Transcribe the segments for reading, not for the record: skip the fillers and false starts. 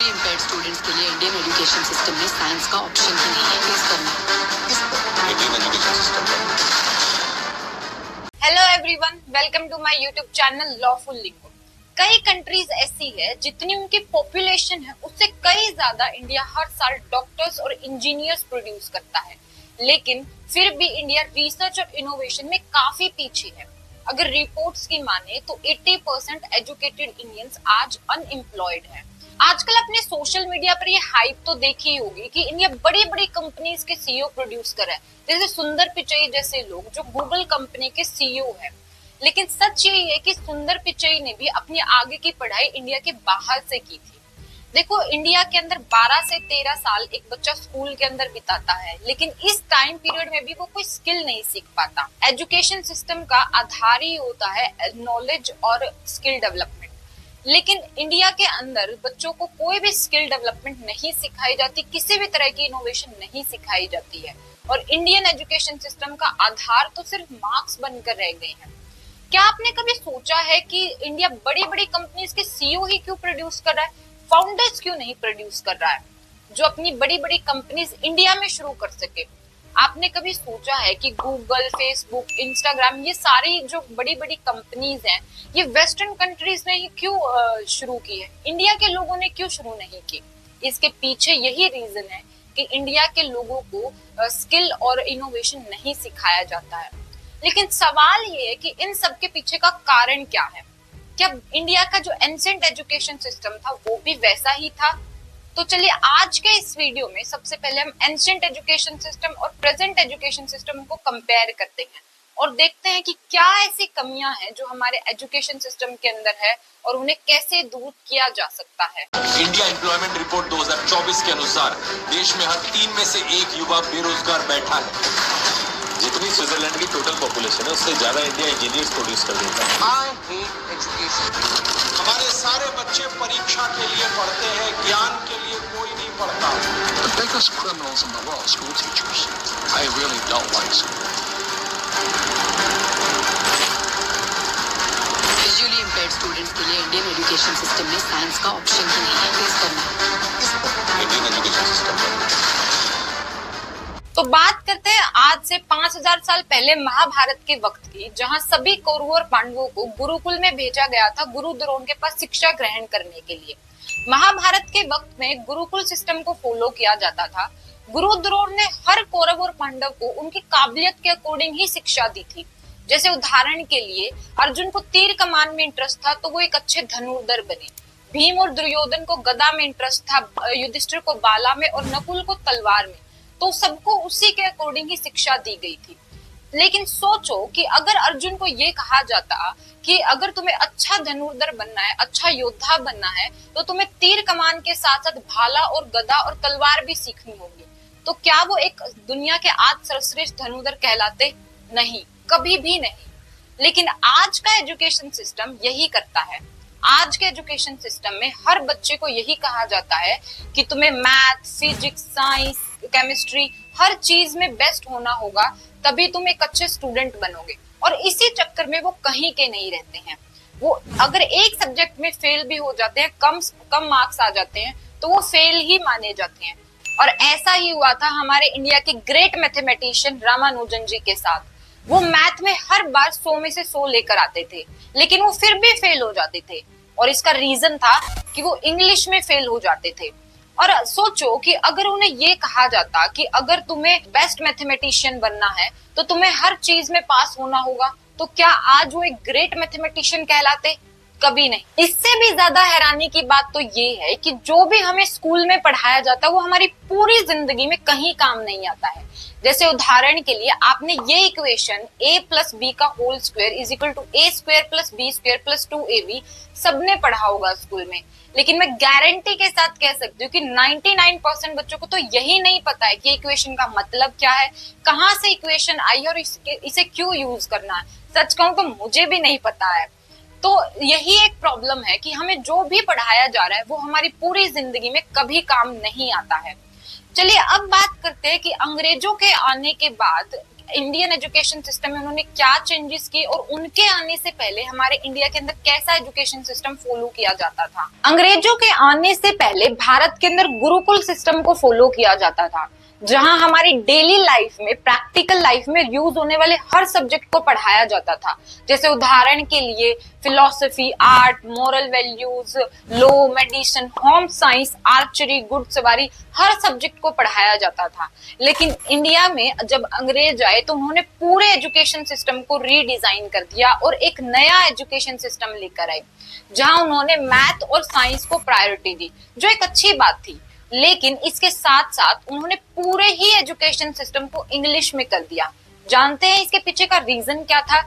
Impaired students के लिए Indian education system में साइंस का ऑप्शन ही नहीं है फेस करना Indian education system. Hello everyone, welcome to my YouTube channel lawful lingo. कई कंट्रीज ऐसी है जितनी उनकी पॉपुलेशन है उससे कई ज्यादा इंडिया हर साल डॉक्टर्स और इंजीनियर्स प्रोड्यूस करता है, लेकिन फिर भी इंडिया रिसर्च और इनोवेशन में काफी पीछे है। अगर रिपोर्ट्स की माने तो 80% एजुकेटेड इंडियंस आज अनएम्प्लॉयड है। आजकल अपने सोशल मीडिया पर ये हाइप तो देखी होगी कि इंडिया बड़ी बड़ी कंपनीज के सीईओ प्रोड्यूस कर रहा है, जैसे सुंदर पिचई जैसे लोग जो गूगल कंपनी के सीईओ है। लेकिन सच यही है कि सुंदर पिचई ने भी अपनी आगे की पढ़ाई इंडिया के बाहर से की थी। देखो, इंडिया के अंदर 12 से 13 साल एक बच्चा स्कूल के अंदर बिताता है, लेकिन इस टाइम पीरियड में भी वो कोई स्किल नहीं सीख पाता। एजुकेशन सिस्टम का आधार ही होता है नॉलेज और स्किल डेवलपमेंट, लेकिन इंडिया के अंदर बच्चों को कोई भी स्किल डेवलपमेंट नहीं सिखाई जाती, किसी भी तरह की इनोवेशन नहीं सिखाई जाती है, और इंडियन एजुकेशन सिस्टम का आधार तो सिर्फ मार्क्स बनकर रह गए हैं। क्या आपने कभी सोचा है कि इंडिया बड़ी बड़ी कंपनीज के सीईओ ही क्यों प्रोड्यूस कर रहा है, फाउंडर्स क्यों नहीं प्रोड्यूस कर रहा है जो अपनी बड़ी बड़ी कंपनीज इंडिया में शुरू कर सके? आपने कभी सोचा है कि गूगल, फेसबुक, इंस्टाग्राम, ये सारी जो बड़ी बड़ी कंपनीज हैं, ये वेस्टर्न कंट्रीज ने ही क्यों शुरू की है, इंडिया के लोगों ने क्यों शुरू नहीं की? इसके पीछे यही रीजन है कि इंडिया के लोगों को स्किल और इनोवेशन नहीं सिखाया जाता है। लेकिन सवाल ये है कि इन सब के पीछे का कारण क्या है? क्या इंडिया का जो एंशिएंट एजुकेशन सिस्टम था वो भी वैसा ही था? तो चलिए आज के इस वीडियो में सबसे पहले हम एंशिएंट एजुकेशन सिस्टम और प्रेजेंट एजुकेशन सिस्टम को कंपेयर करते हैं और देखते हैं कि क्या ऐसी कमियां हैं जो हमारे एजुकेशन सिस्टम के अंदर है और उन्हें कैसे दूर किया जा सकता है। इंडिया एम्प्लॉयमेंट रिपोर्ट 2024 के अनुसार देश में हर 3 में से 1 युवा बेरोजगार बैठा है। जितनी स्विट्जरलैंड की टोटल पॉपुलेशन है उससे ज्यादा इंडिया इंजीनियर्स प्रोड्यूस कर देता है। I hate education. हमारे सारे बच्चे परीक्षा के लिए पढ़ते हैं, ज्ञान के लिए कोई नहीं पढ़ता। The biggest criminals in the world, school teachers. I really don't like school. Visually impaired students के लिए इंडियन एजुकेशन सिस्टम में साइंस का ऑप्शन ही नहीं है फेस करना इंडियन एजुकेशन सिस्टम। तो बात करते हैं आज से 5000 साल पहले महाभारत के वक्त की, जहां सभी कौरवों और पांडवों को गुरुकुल में भेजा गया था गुरु द्रोण के पास शिक्षा ग्रहण करने के लिए। महाभारत के वक्त में गुरुकुल सिस्टम को फॉलो किया जाता था। गुरु द्रोण ने हर कौरव और पांडव को उनकी काबिलियत के अकॉर्डिंग ही शिक्षा दी थी। जैसे उदाहरण के लिए अर्जुन को तीर कमान में इंटरेस्ट था तो वो एक अच्छे धनुर्धर बने। भीम और दुर्योधन को गदा में इंटरेस्ट था, युधिष्ठिर को बाला में और नकुल को तलवार में, तो सबको उसी के अकॉर्डिंग ही शिक्षा दी गई थी। लेकिन सोचो कि अगर अर्जुन को ये कहा जाता कि अगर तुम्हें अच्छा धनुर्धर बनना है, अच्छा योद्धा बनना है, तो तुम्हें तीर कमान के साथ साथ भाला और गदा और तलवार भी सीखनी होगी, तो क्या वो एक दुनिया के आज सर्वश्रेष्ठ धनुर्धर कहलाते? नहीं, कभी भी नहीं। लेकिन आज का एजुकेशन सिस्टम यही करता है। आज के एजुकेशन सिस्टम में हर बच्चे को यही कहा जाता है कि तुम्हें मैथ, फिजिक्स, साइंस, केमिस्ट्री, हर चीज में बेस्ट होना होगा, तभी तुम एक अच्छे स्टूडेंट बनोगे। और इसी चक्कर में वो कहीं के नहीं रहते हैं। वो अगर एक सब्जेक्ट में फेल भी हो जाते हैं, कम मार्क्स आ जाते हैं, तो वो फेल ही माने जाते हैं। और ऐसा ही हुआ था हमारे इंडिया के ग्रेट मैथमेटिशियन रामानुजन जी के साथ। वो मैथ में हर बार 100 में से 100 लेकर आते थे, लेकिन वो फिर भी फेल हो जाते थे, और इसका रीजन था कि वो इंग्लिश में फेल हो जाते थे। और सोचो कि अगर उन्हें ये कहा जाता कि अगर तुम्हें बेस्ट मैथमेटिशियन बनना है तो तुम्हें हर चीज में पास होना होगा, तो क्या आज वो एक ग्रेट मैथमेटिशियन कहलाते? कभी नहीं। इससे भी ज्यादा हैरानी की बात तो ये है कि जो भी हमें स्कूल में पढ़ाया जाता है वो हमारी पूरी जिंदगी में कहीं काम नहीं आता है। जैसे उदाहरण के लिए आपने ये इक्वेशन a प्लस बी का whole square is equal to a square plus B square plus 2ab सबने पढ़ा होगा स्कूल में, लेकिन मैं गारंटी के साथ कह सकती हूँ कि 99% बच्चों को तो यही नहीं पता है कि इक्वेशन का मतलब क्या है, कहाँ से इक्वेशन आई और इसे क्यों यूज करना है। सच कहूँ तो मुझे भी नहीं पता है। तो यही एक प्रॉब्लम है कि हमें जो भी पढ़ाया जा रहा है वो हमारी पूरी जिंदगी में कभी काम नहीं आता है। चलिए अब बात करते हैं कि अंग्रेजों के आने के बाद इंडियन एजुकेशन सिस्टम में उन्होंने क्या चेंजेस किए और उनके आने से पहले हमारे इंडिया के अंदर कैसा एजुकेशन सिस्टम फॉलो किया जाता था। अंग्रेजों के आने से पहले भारत के अंदर गुरुकुल सिस्टम को फॉलो किया जाता था, जहां हमारी डेली लाइफ में, प्रैक्टिकल लाइफ में यूज होने वाले हर सब्जेक्ट को पढ़ाया जाता था। जैसे उदाहरण के लिए philosophy, art, moral values, law, medicine, home science, archery, घुड़सवारी, हर सब्जेक्ट को पढ़ाया जाता था। लेकिन इंडिया में जब अंग्रेज आए तो उन्होंने पूरे एजुकेशन सिस्टम को रीडिजाइन कर दिया और एक नया एजुकेशन सिस्टम लेकर आए, जहां उन्होंने मैथ और साइंस को प्रायोरिटी दी, जो एक अच्छी बात थी। लेकिन इसके साथ साथ उन्होंने पूरे ही एजुकेशन सिस्टम को इंग्लिश में कर दिया। जानते हैं इसके पीछे का रीजन क्या था?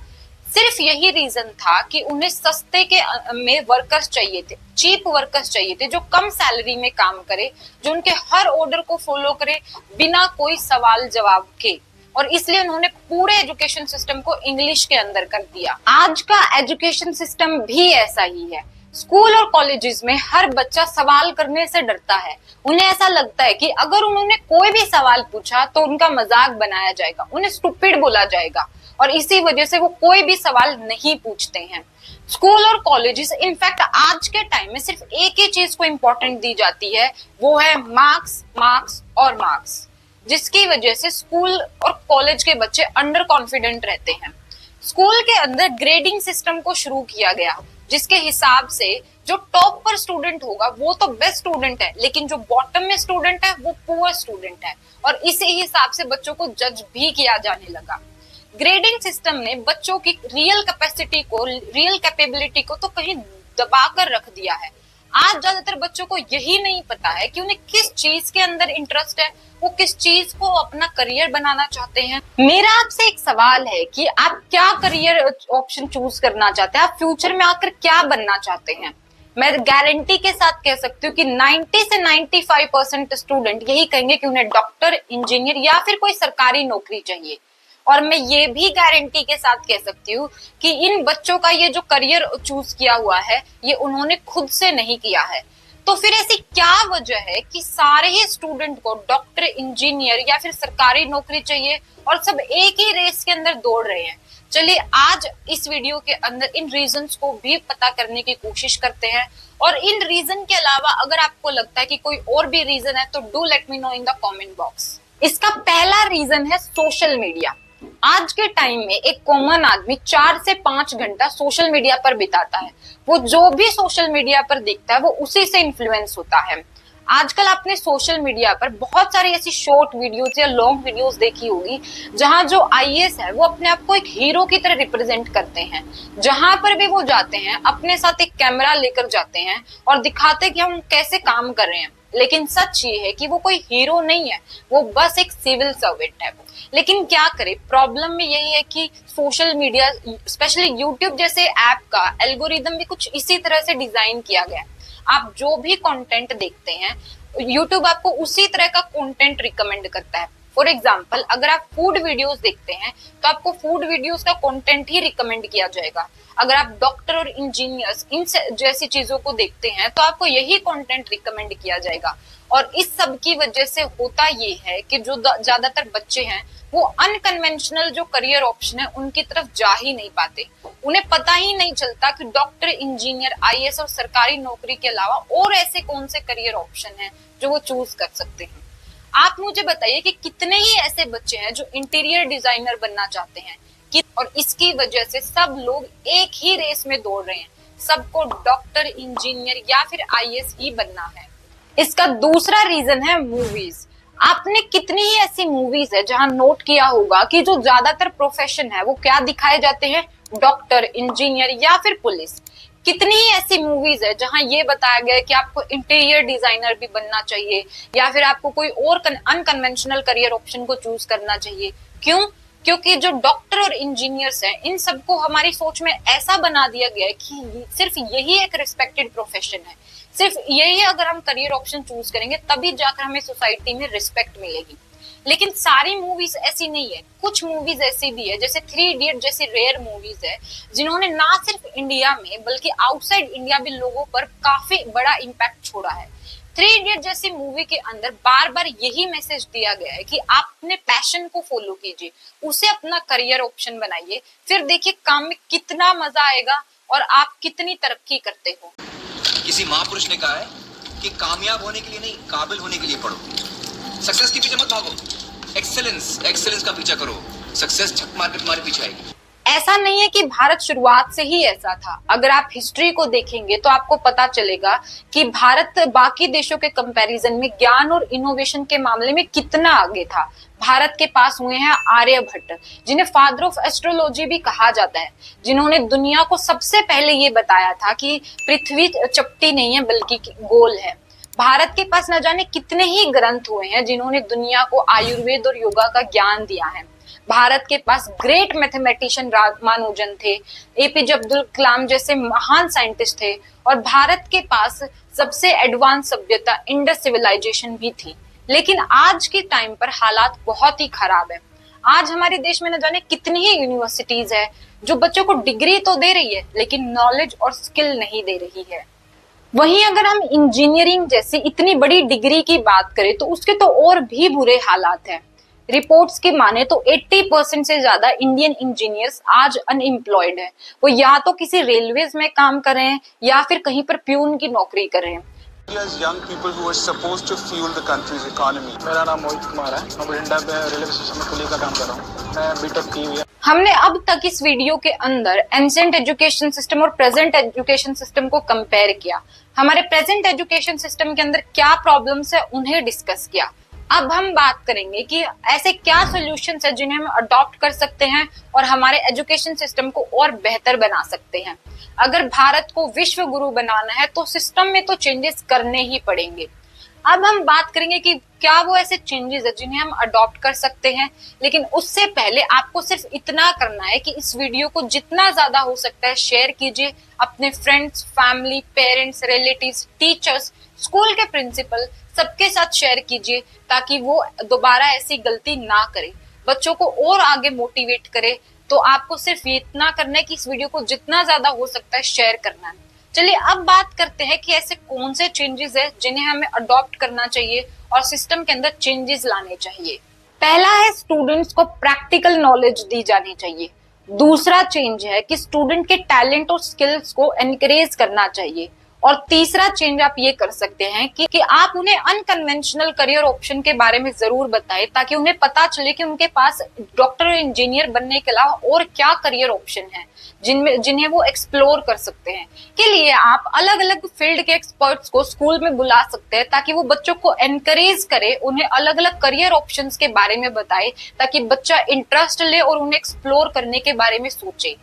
सिर्फ यही रीजन था कि उन्हें सस्ते के में वर्कर्स चाहिए थे, चीप वर्कर्स चाहिए थे, जो कम सैलरी में काम करे, जो उनके हर ऑर्डर को फॉलो करे बिना कोई सवाल जवाब के। और इसलिए उन्होंने पूरे एजुकेशन सिस्टम को इंग्लिश के अंदर कर दिया। आज का एजुकेशन सिस्टम भी ऐसा ही है। स्कूल और कॉलेजेस में हर बच्चा सवाल करने से डरता है। उन्हें ऐसा लगता है कि अगर उन्होंने कोई भी सवाल पूछा तो उनका मजाक बनाया जाएगा, उन्हें स्टूपिड बोला जाएगा, और इसी वजह से वो कोई भी सवाल नहीं पूछते हैं। स्कूल और कॉलेजेस, इनफैक्ट आज के टाइम में सिर्फ एक ही चीज को इम्पोर्टेंट दी जाती है, वो है मार्क्स, मार्क्स और मार्क्स, जिसकी वजह से स्कूल और कॉलेज के बच्चे अंडर कॉन्फिडेंट रहते हैं। स्कूल के अंदर ग्रेडिंग सिस्टम को शुरू किया गया, जिसके हिसाब से जो टॉप पर स्टूडेंट होगा वो तो बेस्ट स्टूडेंट है, लेकिन जो बॉटम में स्टूडेंट है वो पुअर स्टूडेंट है, और इसी हिसाब से बच्चों को जज भी किया जाने लगा। ग्रेडिंग सिस्टम ने बच्चों की रियल कैपेसिटी को, रियल कैपेबिलिटी को तो कहीं दबा कर रख दिया है। आज ज्यादातर बच्चों को यही नहीं पता है कि उन्हें किस चीज के अंदर इंटरेस्ट है, वो किस चीज को अपना करियर बनाना चाहते हैं। मेरा आपसे एक सवाल है कि आप क्या करियर ऑप्शन चूज करना चाहते हैं, आप फ्यूचर में आकर क्या बनना चाहते हैं। मैं गारंटी के साथ कह सकती हूँ कि 90 से 95% स्टूडेंट यही कहेंगे कि उन्हें डॉक्टर, इंजीनियर या फिर कोई सरकारी नौकरी चाहिए। और मैं ये भी गारंटी के साथ कह सकती हूँ कि इन बच्चों का ये जो करियर चूज किया हुआ है, ये उन्होंने खुद से नहीं किया है। तो फिर ऐसी क्या वजह है कि सारे ही स्टूडेंट को डॉक्टर, इंजीनियर या फिर सरकारी नौकरी चाहिए और सब एक ही रेस के अंदर दौड़ रहे हैं? चलिए आज इस वीडियो के अंदर इन रीजंस को भी पता करने की कोशिश करते हैं, और इन रीजन के अलावा अगर आपको लगता है कि कोई और भी रीजन है तो do let me know in the comment box. इसका पहला रीजन है सोशल मीडिया। आज के टाइम में एक कॉमन आदमी 4 से 5 घंटा सोशल मीडिया पर बिताता है। वो जो भी सोशल मीडिया पर देखता है वो उसी से इन्फ्लुएंस होता है। आजकल आपने सोशल मीडिया पर बहुत सारी ऐसी शॉर्ट वीडियोस या लॉन्ग वीडियोस देखी होगी, जहां जो आईएएस है वो अपने आप को एक हीरो की तरह रिप्रेजेंट करते हैं। जहां पर भी वो जाते हैं अपने साथ एक कैमरा लेकर जाते हैं और दिखाते हैं कि हम कैसे काम कर रहे हैं। लेकिन सच ये है कि वो कोई हीरो नहीं है, वो बस एक सिविल सर्वेंट है। लेकिन क्या करे, प्रॉब्लम में यही है कि सोशल मीडिया, स्पेशली यूट्यूब जैसे ऐप का एल्गोरिदम भी कुछ इसी तरह से डिजाइन किया गया है। आप जो भी कंटेंट देखते हैं, यूट्यूब आपको उसी तरह का कंटेंट रिकमेंड करता है। फॉर एग्जाम्पल, अगर आप फूड वीडियोस देखते हैं तो आपको फूड वीडियोस का कंटेंट ही रिकमेंड किया जाएगा। अगर आप डॉक्टर और इंजीनियर्स इन जैसी चीजों को देखते हैं तो आपको यही कंटेंट रिकमेंड किया जाएगा। और इस सब की वजह से होता ये है कि जो ज्यादातर बच्चे हैं वो अनकन्वेंशनल जो करियर ऑप्शन है उनकी तरफ जा ही नहीं पाते। उन्हें पता ही नहीं चलता कि डॉक्टर, इंजीनियर, आईएएस और सरकारी नौकरी के अलावा और ऐसे कौन से करियर ऑप्शन हैं जो वो चूज कर सकते हैं। आप मुझे बताइए कि कितने ही ऐसे बच्चे हैं जो इंटीरियर डिजाइनर बनना चाहते हैं, और इसकी वजह से सब लोग एक ही रेस में दौड़ रहे हैं, सबको डॉक्टर, इंजीनियर या फिर आईएएस ही बनना है। इसका दूसरा रीजन है मूवीज। आपने कितनी ही ऐसी मूवीज है जहां नोट किया होगा कि जो ज्यादातर प्रोफेशन है वो क्या दिखाए जाते हैं, डॉक्टर, इंजीनियर या फिर पुलिस। कितनी ही ऐसी मूवीज है जहां ये बताया गया है कि आपको इंटीरियर डिजाइनर भी बनना चाहिए या फिर आपको कोई और अनकन्वेंशनल करियर ऑप्शन को चूज करना चाहिए। क्यों? क्योंकि जो डॉक्टर और इंजीनियर्स हैं इन सबको हमारी सोच में ऐसा बना दिया गया है कि सिर्फ यही एक रिस्पेक्टेड प्रोफेशन है, सिर्फ यही अगर हम करियर ऑप्शन चूज करेंगे तभी जाकर हमें सोसाइटी में रिस्पेक्ट मिलेगी। लेकिन सारी मूवीज ऐसी नहीं है, कुछ मूवीज ऐसी भी है जैसे 3 इडियट जैसी रेयर मूवीज है जिन्होंने ना सिर्फ इंडिया में बल्कि आउटसाइड इंडिया भी लोगों पर काफी बड़ा इम्पैक्ट छोड़ा है। थ्री इडियट जैसी मूवी के अंदर बार बार यही मैसेज दिया गया है कि आप अपने पैशन को फॉलो कीजिए, उसे अपना करियर ऑप्शन बनाइए, फिर देखिए काम में कितना मजा आएगा और आप कितनी तरक्की करते हो। किसी महापुरुष ने कहा है कि कामयाब होने के लिए नहीं, काबिल होने के लिए पढ़ो। सक्सेस के पीछे मत भागो, एक्सेलेंस का पीछा करो। सक्सेस छक मार के तुम्हारे पीछे आएगी। ऐसा नहीं है कि भारत शुरुआत से ही ऐसा था। अगर आप हिस्ट्री को देखेंगे तो आपको पता चलेगा कि भारत बाकी देशों के कंपैरिजन में ज्ञान और इनोवेशन के मामले में कितना आगे था। भारत के पास हुए हैं आर्यभट्ट, जिन्हें फादर ऑफ एस्ट्रोलॉजी भी कहा जाता है, जिन्होंने दुनिया को सबसे पहले ये बताया था कि पृथ्वी चपटी नहीं है बल्कि गोल है। भारत के पास न जाने कितने ही ग्रंथ हुए हैं जिन्होंने दुनिया को आयुर्वेद और योगा का ज्ञान दिया है। भारत के पास ग्रेट मैथमेटिशियन रामानुजन थे, एपीजे अब्दुल कलाम जैसे महान साइंटिस्ट थे, और भारत के पास सबसे एडवांस सभ्यता इंडस सिविलाइजेशन भी थी। लेकिन आज के टाइम पर हालात बहुत ही खराब है। आज हमारे देश में न जाने कितनी ही यूनिवर्सिटीज है जो बच्चों को डिग्री तो दे रही है लेकिन नॉलेज और स्किल नहीं दे रही है। वहीं अगर हम इंजीनियरिंग जैसी इतनी बड़ी डिग्री की बात करें तो उसके तो और भी बुरे हालात हैं। रिपोर्ट्स की माने तो 80% से ज्यादा इंडियन इंजीनियर्स आज अनएम्प्लॉयड हैं। वो या तो किसी रेलवेज में काम कर रहे हैं या फिर कहीं पर प्यून की नौकरी कर रहे हैं। India's young people who are supposed to fuel the country's economy. मेरा नाम मोहित कुमार है। मैं बठिंडा पे रेलवे स्टेशन में कुली का काम कर रहा हूँ। मैं बीटेक की हुई है। हमने अब तक इस वीडियो के अंदर एंशिएंट एजुकेशन सिस्टम और प्रेजेंट एजुकेशन सिस्टम को कंपेयर किया। हमारे प्रेजेंट एजुकेशन सिस्टम के अंदर क्या प्रॉब्लम्स है उन्हें डिस्कस किया। अब हम बात करेंगे कि ऐसे क्या सॉल्यूशंस है जिन्हें हम अडॉप्ट कर सकते हैं और हमारे एजुकेशन सिस्टम को और बेहतर बना सकते हैं। अगर भारत को विश्व गुरु बनाना है तो सिस्टम में तो चेंजेस करने ही पड़ेंगे। अब हम बात करेंगे कि क्या वो ऐसे चेंजेस है जिन्हें हम अडॉप्ट कर सकते हैं, लेकिन उससे पहले आपको सिर्फ इतना करना है कि इस वीडियो को जितना ज्यादा हो सकता है शेयर कीजिए अपने friends, family, parents, relatives, teachers, school के प्रिंसिपल सबके साथ शेयर कीजिए ताकि वो दोबारा ऐसी गलती ना करे, बच्चों को और आगे मोटिवेट करे। तो आपको सिर्फ ये इतना करना है कि इस वीडियो को जितना ज्यादा हो सकता है शेयर करना है। चलिए अब बात करते हैं कि ऐसे कौन से चेंजेस है जिन्हें हमें अडॉप्ट करना चाहिए और सिस्टम के अंदर चेंजेस लाने चाहिए। पहला है स्टूडेंट्स को प्रैक्टिकल नॉलेज दी जानी चाहिए। दूसरा चेंज है कि स्टूडेंट के टैलेंट और स्किल्स को एनकरेज करना चाहिए। और तीसरा चेंज आप ये कर सकते हैं कि आप उन्हें अनकन्वेंशनल करियर ऑप्शन के बारे में जरूर बताएं ताकि उन्हें पता चले कि उनके पास डॉक्टर और इंजीनियर बनने के अलावा और क्या करियर ऑप्शन है जिन्हें वो एक्सप्लोर कर सकते हैं। के लिए आप अलग अलग फील्ड के एक्सपर्ट्स को स्कूल में बुला सकते हैं ताकि वो बच्चों को एनकरेज करे, उन्हें अलग अलग करियर ऑप्शंस के बारे में बताए ताकि बच्चा इंटरेस्ट ले और उन्हें एक्सप्लोर करने के बारे में सोचे।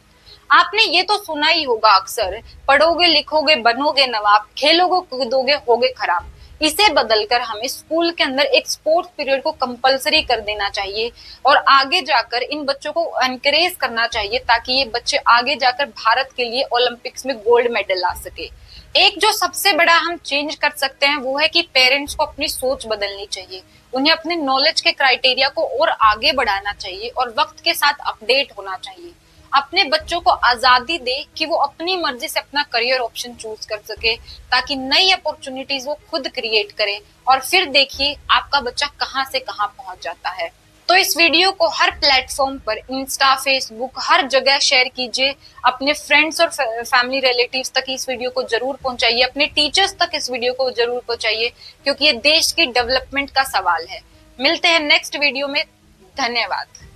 आपने ये तो सुना ही होगा अक्सर, पढ़ोगे लिखोगे बनोगे नवाब, खेलोगे कूदोगे होगे खराब। इसे बदलकर हमें स्कूल के अंदर एक स्पोर्ट्स पीरियड को कंपलसरी कर देना चाहिए और आगे जाकर इन बच्चों को एनकरेज करना चाहिए ताकि ये बच्चे आगे जाकर भारत के लिए ओलंपिक्स में गोल्ड मेडल ला सके। एक जो सबसे बड़ा हम चेंज कर सकते हैं वो है कि पेरेंट्स को अपनी सोच बदलनी चाहिए। उन्हें अपने नॉलेज के क्राइटेरिया को और आगे बढ़ाना चाहिए और वक्त के साथ अपडेट होना चाहिए। अपने बच्चों को आजादी दे कि वो अपनी मर्जी से अपना करियर ऑप्शन चूज कर सके ताकि नई अपॉर्चुनिटीज वो खुद क्रिएट करे और फिर देखिए आपका बच्चा कहां से कहां पहुंच जाता है। तो इस वीडियो को हर प्लेटफॉर्म पर, इंस्टा, फेसबुक, हर जगह शेयर कीजिए। अपने फ्रेंड्स और फैमिली रिलेटिव्स तक इस वीडियो को जरूर पहुंचाइए। अपने टीचर्स तक इस वीडियो को जरूर पहुंचाइए क्योंकि ये देश की डेवलपमेंट का सवाल है। मिलते हैं नेक्स्ट वीडियो में। धन्यवाद।